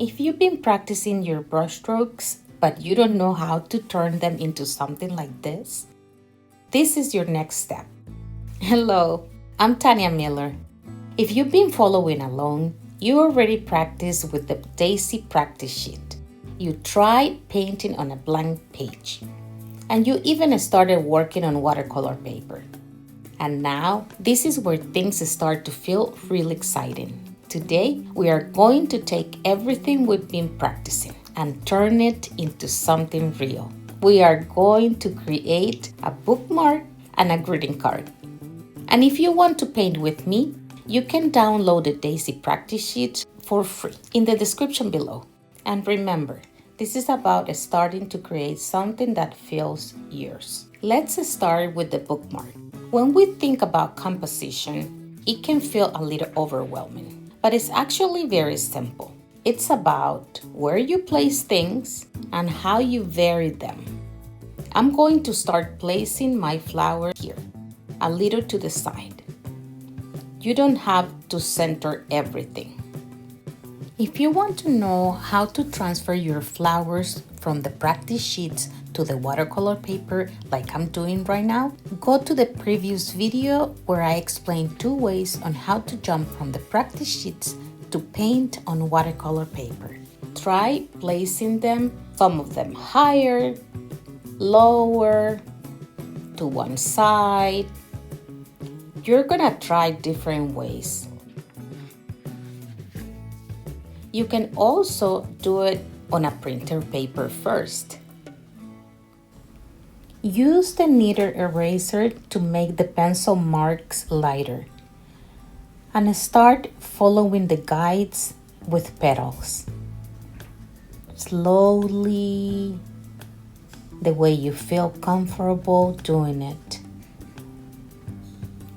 If you've been practicing your brushstrokes, but you don't know how to turn them into something like this is your next step. Hello, I'm Tanya Miller. If you've been following along, you already practiced with the Daisy practice sheet. You tried painting on a blank page, and you even started working on watercolor paper. And now, this is where things start to feel really exciting. Today, we are going to take everything we've been practicing and turn it into something real. We are going to create a bookmark and a greeting card. And if you want to paint with me, you can download the Daisy practice sheet for free in the description below. And remember, this is about starting to create something that feels yours. Let's start with the bookmark. When we think about composition, it can feel a little overwhelming. But it's actually very simple. It's about where you place things and how you vary them. I'm going to start placing my flower here, a little to the side. You don't have to center everything. If you want to know how to transfer your flowers from the practice sheets to the watercolor paper like I'm doing right now, go to the previous video where I explained 2 ways on how to jump from the practice sheets to paint on watercolor paper. Try placing them, some of them higher, lower, to one side. You're gonna try different ways. You can also do it on a printer paper first. Use the knitter eraser to make the pencil marks lighter. And start following the guides with petals. Slowly, the way you feel comfortable doing it,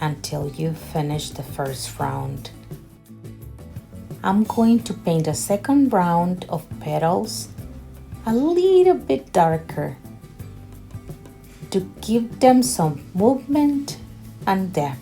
until you finish the first round. I'm going to paint a second round of petals a little bit darker to give them some movement and depth.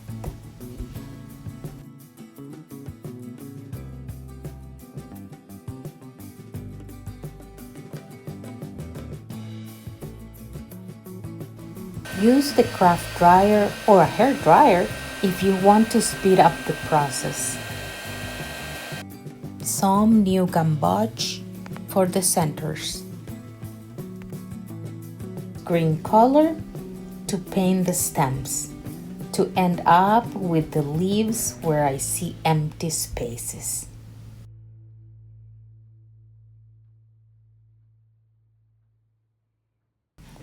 Use the craft dryer or a hair dryer if you want to speed up the process. Some new gamboge for the centers. Green color to paint the stems, to end up with the leaves where I see empty spaces.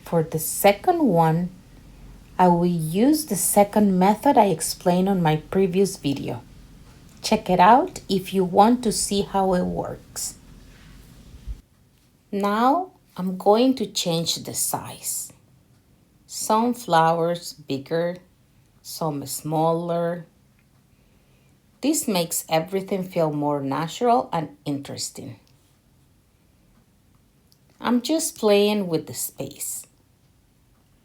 For the second one, I will use the second method I explained on my previous video. Check it out if you want to see how it works. Now I'm going to change the size. Some flowers bigger, some smaller. This makes everything feel more natural and interesting. I'm just playing with the space.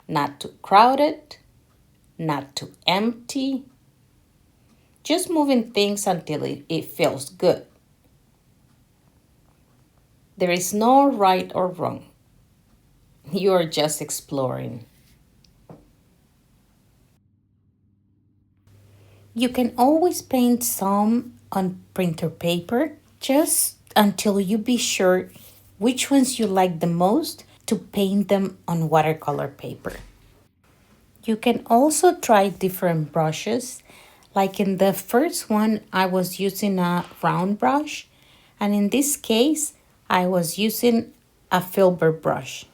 Not too crowded, not too empty. Just moving things until it feels good. There is no right or wrong. You are just exploring. You can always paint some on printer paper just until you be sure which ones you like the most to paint them on watercolor paper. You can also try different brushes. Like in the first one, I was using a round brush, and in this case, I was using a filbert brush.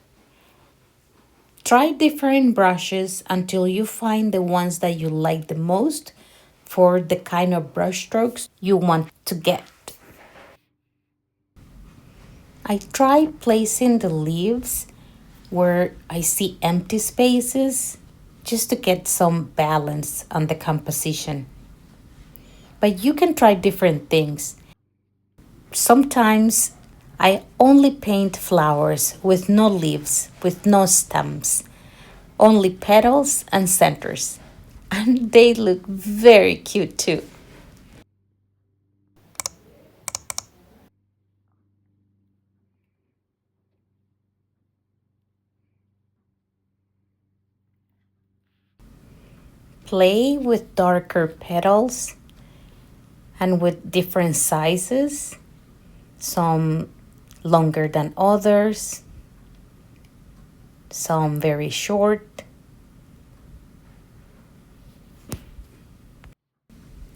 Try different brushes until you find the ones that you like the most for the kind of brush strokes you want to get. I try placing the leaves where I see empty spaces just to get some balance on the composition. But you can try different things. Sometimes I only paint flowers with no leaves, with no stems, only petals and centers. And they look very cute too. play with darker petals and with different sizes, some longer than others, some very short.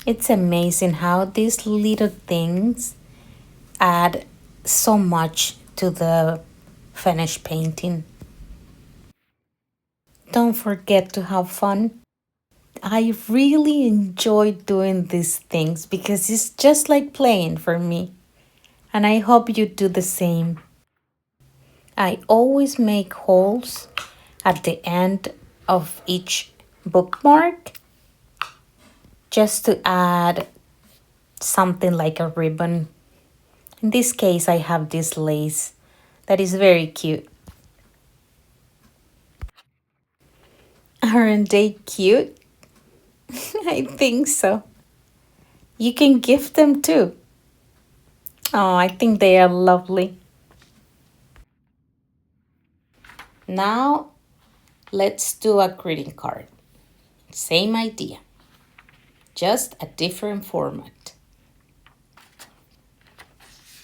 It's amazing how these little things add so much to the finished painting. Don't forget to have fun. I really enjoy doing these things because it's just like playing for me. And I hope you do the same. I always make holes at the end of each bookmark just to add something like a ribbon. In this case, I have this lace that is very cute. Aren't they cute? I think so. You can gift them too. Oh, I think they are lovely. Now, let's do a greeting card. Same idea, just a different format.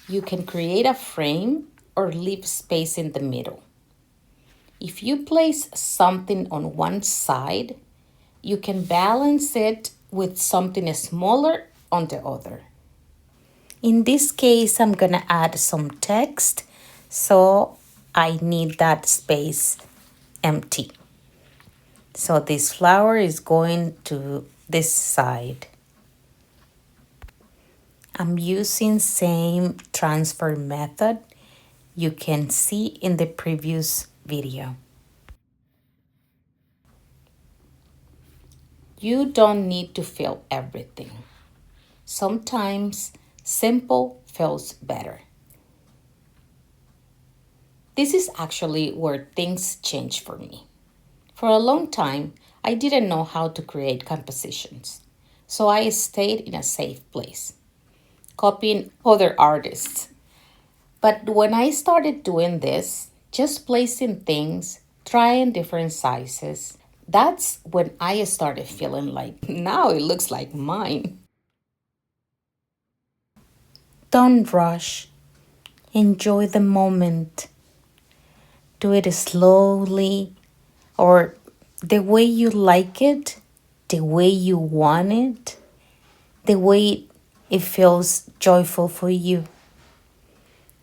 You can create a frame or leave space in the middle. If you place something on one side, you can balance it with something smaller on the other. In this case, I'm gonna add some text, so I need that space empty. So this flower is going to this side. I'm using same transfer method you can see in the previous video. You don't need to fill everything. Sometimes simple feels better. This is actually where things change for me. For a long time, I didn't know how to create compositions, so I stayed in a safe place, copying other artists. But when I started doing this, just placing things, trying different sizes, that's when I started feeling like, now it looks like mine. Don't rush. Enjoy the moment. Do it slowly or the way you like it, the way you want it, the way it feels joyful for you.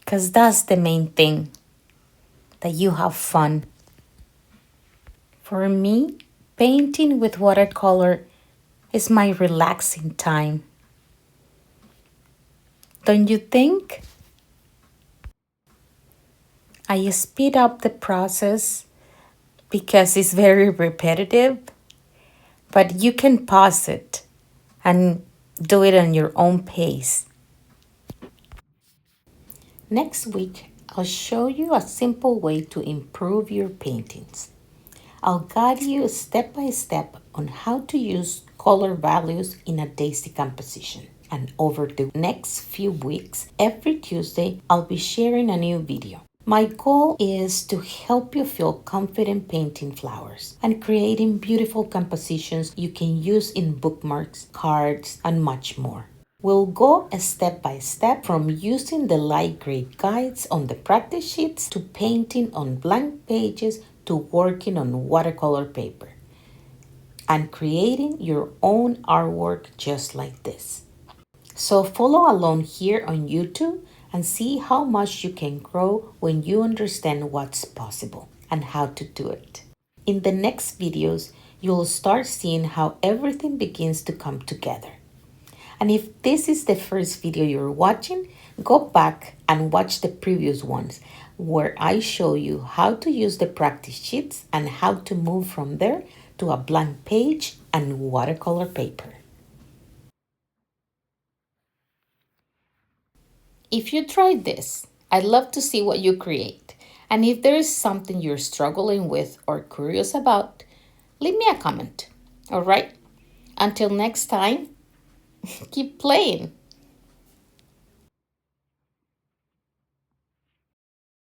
Because that's the main thing, that you have fun. For me, painting with watercolor is my relaxing time. Don't you think? I speed up the process because it's very repetitive, but you can pause it and do it on your own pace. Next week, I'll show you a simple way to improve your paintings. I'll guide you step by step on how to use color values in a daisy composition. And over the next few weeks, every Tuesday, I'll be sharing a new video. My goal is to help you feel confident painting flowers and creating beautiful compositions you can use in bookmarks, cards, and much more. We'll go step by step from using the light gray guides on the practice sheets to painting on blank pages to working on watercolor paper and creating your own artwork just like this. So follow along here on YouTube and see how much you can grow when you understand what's possible and how to do it. In the next videos, you'll start seeing how everything begins to come together. And if this is the first video you're watching, go back and watch the previous ones where I show you how to use the practice sheets and how to move from there to a blank page and watercolor paper. If you tried this, I'd love to see what you create. And if there is something you're struggling with or curious about, leave me a comment. All right? Until next time, keep playing.